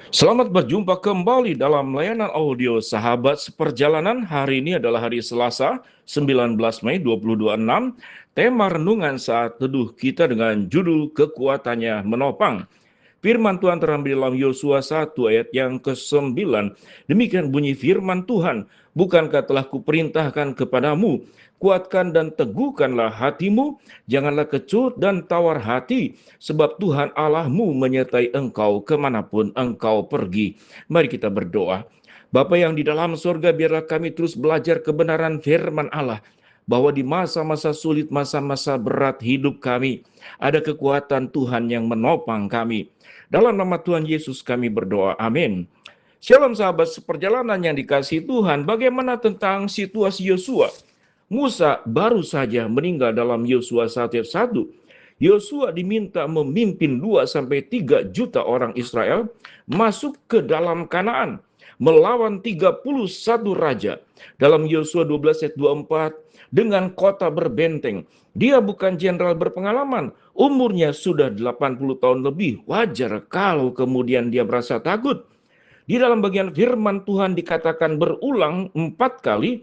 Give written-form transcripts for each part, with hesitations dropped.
Selamat berjumpa kembali dalam layanan audio Sahabat Seperjalanan. Hari ini adalah hari Selasa, 19 Mei 2026. Tema renungan saat teduh kita dengan judul Kekuatannya Menopang. Firman Tuhan terambil dalam Yosua 1 ayat yang ke-9. Demikian bunyi firman Tuhan, bukankah telah kuperintahkan kepadamu, kuatkan dan teguhkanlah hatimu, janganlah kecut dan tawar hati, sebab Tuhan Allahmu menyertai engkau kemanapun engkau pergi. Mari kita berdoa. Bapa yang di dalam surga, biarlah kami terus belajar kebenaran firman Allah, bahwa di masa-masa sulit, masa-masa berat hidup kami, ada kekuatan Tuhan yang menopang kami. Dalam nama Tuhan Yesus kami berdoa, amin. Shalom sahabat seperjalanan yang dikasihi Tuhan, bagaimana tentang situasi Yosua? Musa baru saja meninggal dalam Yosua 1 ayat 1. Yosua diminta memimpin 2-3 juta orang Israel masuk ke dalam Kanaan, melawan 31 raja. Dalam Yosua 12 ayat 24, dengan kota berbenteng. Dia bukan jenderal berpengalaman, umurnya sudah 80 tahun lebih. Wajar kalau kemudian dia merasa takut. Di dalam bagian firman Tuhan dikatakan berulang 4 kali,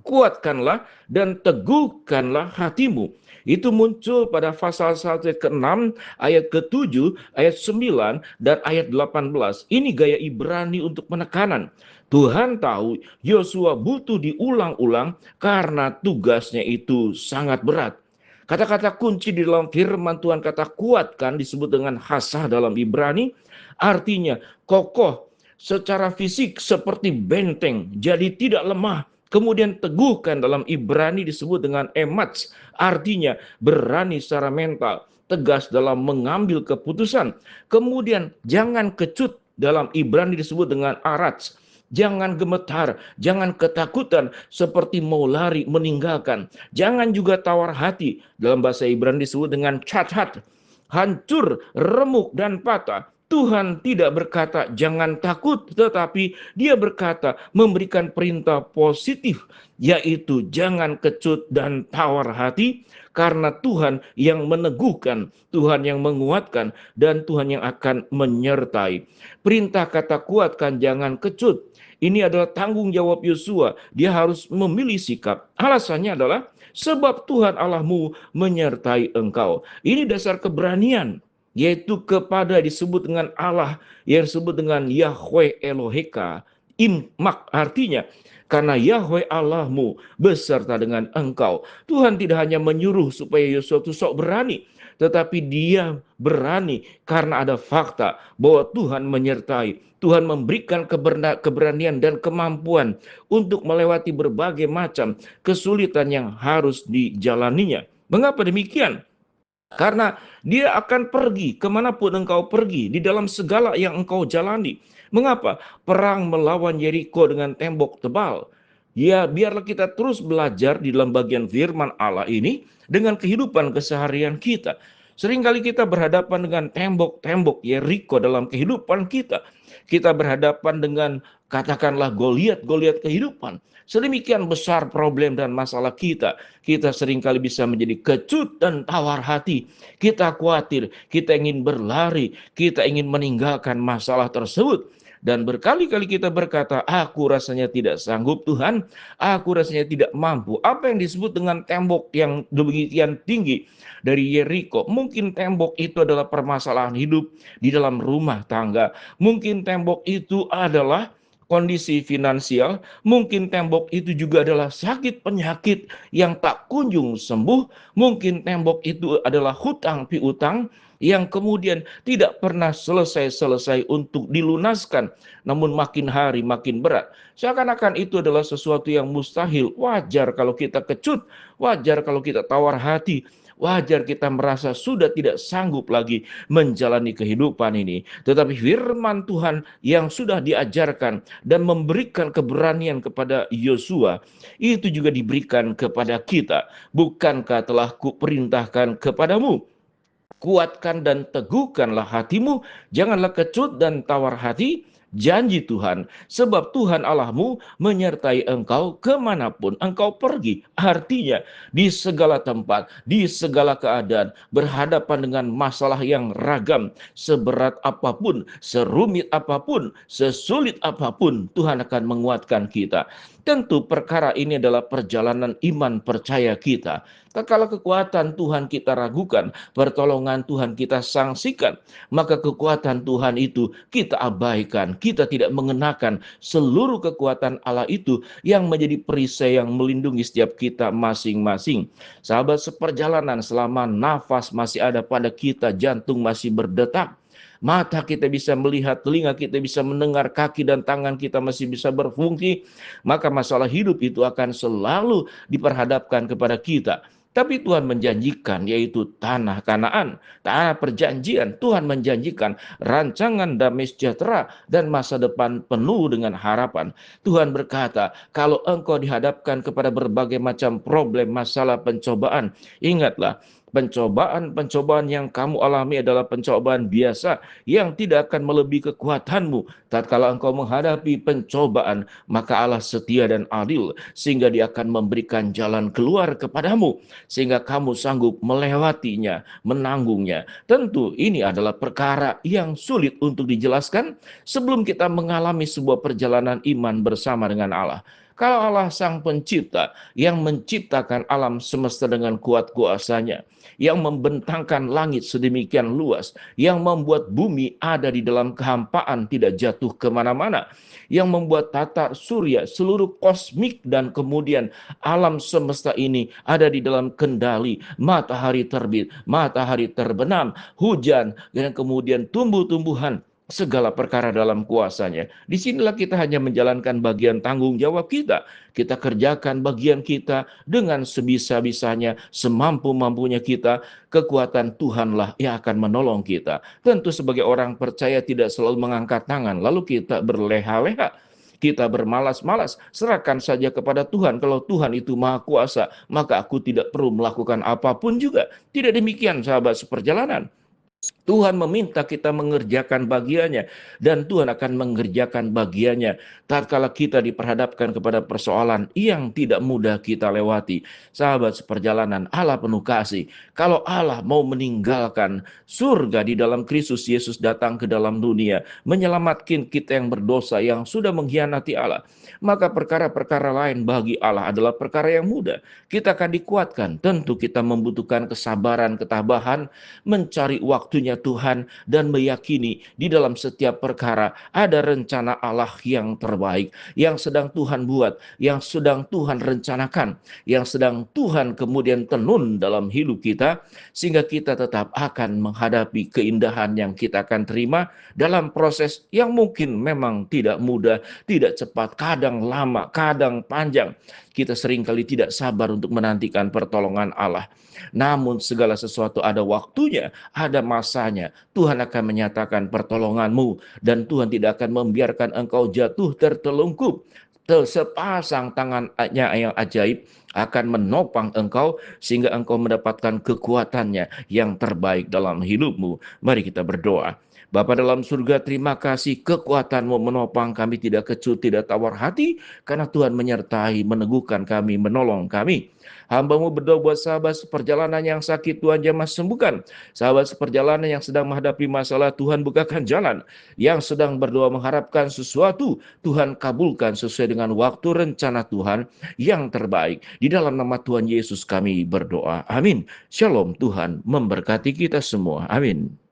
kuatkanlah dan teguhkanlah hatimu. Itu muncul pada pasal 1 ayat ke-6, ayat ke-7, ayat 9, dan ayat 18. Ini gaya Ibrani untuk penekanan. Tuhan tahu Yosua butuh diulang-ulang karena tugasnya itu sangat berat. Kata-kata kunci di dalam firman Tuhan, kata kuatkan disebut dengan hasah dalam Ibrani, artinya kokoh secara fisik seperti benteng, jadi tidak lemah. Kemudian teguhkan dalam Ibrani disebut dengan emats, artinya berani secara mental, tegas dalam mengambil keputusan. Kemudian jangan kecut, dalam Ibrani disebut dengan arats. Jangan gemetar, jangan ketakutan seperti mau lari meninggalkan. Jangan juga tawar hati, dalam bahasa Ibrani disebut dengan cathat, hancur, remuk, dan patah. Tuhan tidak berkata jangan takut, tetapi dia berkata memberikan perintah positif, yaitu jangan kecut dan tawar hati, karena Tuhan yang meneguhkan, Tuhan yang menguatkan, dan Tuhan yang akan menyertai. Perintah kata kuatkan, jangan kecut. Ini adalah tanggung jawab Yosua. Dia harus memilih sikap. Alasannya adalah sebab Tuhan Allahmu menyertai engkau. Ini dasar keberanian, yaitu kepada disebut dengan Allah yang disebut dengan Yahweh Eloheka, Imak, artinya karena Yahweh Allahmu beserta dengan engkau. Tuhan tidak hanya menyuruh supaya Yosua itu sok berani, tetapi dia berani karena ada fakta bahwa Tuhan menyertai. Tuhan memberikan keberanian dan kemampuan untuk melewati berbagai macam kesulitan yang harus dijalaninya. Mengapa demikian? Karena dia akan pergi kemanapun engkau pergi, di dalam segala yang engkau jalani. Mengapa? Perang melawan Yeriko dengan tembok tebal. Ya, biarlah kita terus belajar di dalam bagian firman Allah ini dengan kehidupan keseharian kita. Seringkali kita berhadapan dengan tembok-tembok Yeriko dalam kehidupan kita. Kita berhadapan dengan katakanlah Goliat kehidupan. Sedemikian besar problem dan masalah kita. Kita seringkali bisa menjadi kecut dan tawar hati. Kita khawatir, kita ingin berlari, kita ingin meninggalkan masalah tersebut. Dan berkali-kali kita berkata, aku rasanya tidak sanggup Tuhan, aku rasanya tidak mampu. Apa yang disebut dengan tembok yang demikian tinggi dari Yeriko? Mungkin tembok itu adalah permasalahan hidup di dalam rumah tangga. Mungkin tembok itu adalah kondisi finansial, mungkin tembok itu juga adalah sakit penyakit yang tak kunjung sembuh, mungkin tembok itu adalah hutang piutang yang kemudian tidak pernah selesai-selesai untuk dilunaskan, namun makin hari makin berat. Seakan-akan itu adalah sesuatu yang mustahil. Wajar kalau kita kecut, wajar kalau kita tawar hati, wajar kita merasa sudah tidak sanggup lagi menjalani kehidupan ini. Tetapi firman Tuhan yang sudah diajarkan dan memberikan keberanian kepada Yosua, itu juga diberikan kepada kita. Bukankah telah kuperintahkan kepadamu, kuatkan dan teguhkanlah hatimu, janganlah kecut dan tawar hati, janji Tuhan. Sebab Tuhan Allahmu menyertai engkau kemanapun engkau pergi. Artinya di segala tempat, di segala keadaan, berhadapan dengan masalah yang ragam, seberat apapun, serumit apapun, sesulit apapun, Tuhan akan menguatkan kita. Tentu perkara ini adalah perjalanan iman percaya kita. Kalau kekuatan Tuhan kita ragukan, pertolongan Tuhan kita sangsikan, maka kekuatan Tuhan itu kita abaikan. Kita tidak mengenakan seluruh kekuatan Allah itu yang menjadi perisai yang melindungi setiap kita masing-masing. Sahabat seperjalanan, selama nafas masih ada pada kita, jantung masih berdetak, mata kita bisa melihat, telinga kita bisa mendengar, kaki dan tangan kita masih bisa berfungsi, maka masalah hidup itu akan selalu diperhadapkan kepada kita. Tapi Tuhan menjanjikan, yaitu tanah Kanaan, tanah perjanjian. Tuhan menjanjikan rancangan damai sejahtera dan masa depan penuh dengan harapan. Tuhan berkata, kalau engkau dihadapkan kepada berbagai macam problem, masalah, pencobaan, ingatlah, pencobaan-pencobaan yang kamu alami adalah pencobaan biasa yang tidak akan melebihi kekuatanmu. Tatkala engkau menghadapi pencobaan, maka Allah setia dan adil, sehingga Dia akan memberikan jalan keluar kepadamu, sehingga kamu sanggup melewatinya, menanggungnya. Tentu ini adalah perkara yang sulit untuk dijelaskan sebelum kita mengalami sebuah perjalanan iman bersama dengan Allah. Kalau Allah Sang Pencipta yang menciptakan alam semesta dengan kuat kuasanya, yang membentangkan langit sedemikian luas, yang membuat bumi ada di dalam kehampaan, tidak jatuh kemana-mana, yang membuat tata surya, seluruh kosmik dan kemudian alam semesta ini ada di dalam kendali, matahari terbit, matahari terbenam, hujan, dan kemudian tumbuh-tumbuhan, segala perkara dalam kuasanya. Disinilah kita hanya menjalankan bagian tanggung jawab kita. Kita kerjakan bagian kita dengan sebisa-bisanya, semampu-mampunya kita. Kekuatan Tuhanlah yang akan menolong kita. Tentu sebagai orang percaya tidak selalu mengangkat tangan, lalu kita berleha-leha, kita bermalas-malas. Serahkan saja kepada Tuhan. Kalau Tuhan itu maha kuasa, maka aku tidak perlu melakukan apapun juga. Tidak demikian, sahabat seperjalanan. Tuhan meminta kita mengerjakan bagiannya, dan Tuhan akan mengerjakan bagiannya tatkala kita diperhadapkan kepada persoalan yang tidak mudah kita lewati. Sahabat seperjalanan, Allah penuh kasih. Kalau Allah mau meninggalkan surga di dalam Kristus Yesus datang ke dalam dunia, menyelamatkan kita yang berdosa, yang sudah mengkhianati Allah, maka perkara-perkara lain bagi Allah adalah perkara yang mudah. Kita akan dikuatkan. Tentu kita membutuhkan kesabaran, ketabahan, mencari waktunya Tuhan, dan meyakini di dalam setiap perkara ada rencana Allah yang terbaik, yang sedang Tuhan buat, yang sedang Tuhan rencanakan, yang sedang Tuhan kemudian tenun dalam hidup kita, sehingga kita tetap akan menghadapi keindahan yang kita akan terima dalam proses yang mungkin memang tidak mudah, tidak cepat, kadang lama, kadang panjang. Kita seringkali tidak sabar untuk menantikan pertolongan Allah. Namun segala sesuatu ada waktunya, ada masanya. Tuhan akan menyatakan pertolonganmu, dan Tuhan tidak akan membiarkan engkau jatuh tertelungkup. Sepasang tangannya yang ajaib akan menopang engkau, sehingga engkau mendapatkan kekuatannya yang terbaik dalam hidupmu. Mari kita berdoa. Bapa dalam surga, terima kasih, kekuatanmu menopang kami, tidak kecut, tidak tawar hati, karena Tuhan menyertai, meneguhkan kami, menolong kami. Hamba-Mu berdoa buat sahabat seperjalanan yang sakit, Tuhan jamah sembuhkan. Sahabat seperjalanan yang sedang menghadapi masalah, Tuhan bukakan jalan. Yang sedang berdoa mengharapkan sesuatu, Tuhan kabulkan sesuai dengan waktu rencana Tuhan yang terbaik. Di dalam nama Tuhan Yesus kami berdoa. Amin. Shalom, Tuhan memberkati kita semua. Amin.